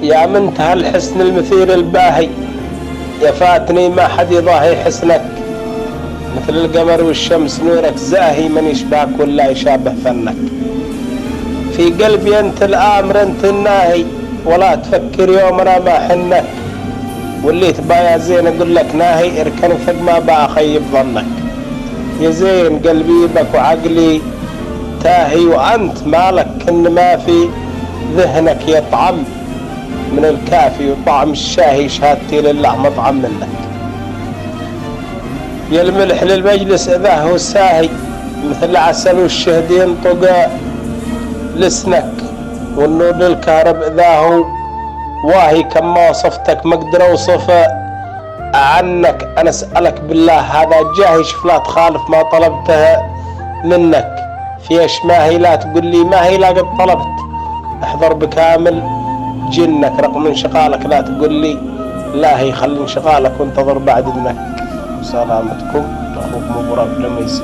يا منتهى الحسن المثير الباهي، يا فاتني ما حد يضاهي حسنك، مثل القمر والشمس نورك زاهي، من يشبهك ولا يشابه فنك. في قلبي انت الامر انت الناهي، ولا تفكر يومنا ما حنك، واللي تبايا زين اقول لك ناهي، اركن فوق ما باخيب ظنك. يا زين قلبي بك وعقلي تاهي، وانت مالك ان ما في ذهنك يطعم من الكافي، وطعم الشاهي شهادتي لله مطعم منك. يا الملح للمجلس اذا هو ساهي، مثل العسل والشهد ينطق لسنك، والنور للكهرب اذا هو واهي، كما وصفتك ما اقدر اوصف عنك. انا اسألك بالله هذا جاهي، شوف لا تخالف ما طلبته منك. في ايش ما هي لا تقول لي ما هي لا قد طلبت، احضر بكامل جنك. رغم انشغالك لا تقول لي لا هي، خلي انشغالك وانتظر بعد اذنك. سلامتكم، اخوكم ابو رب لميسي.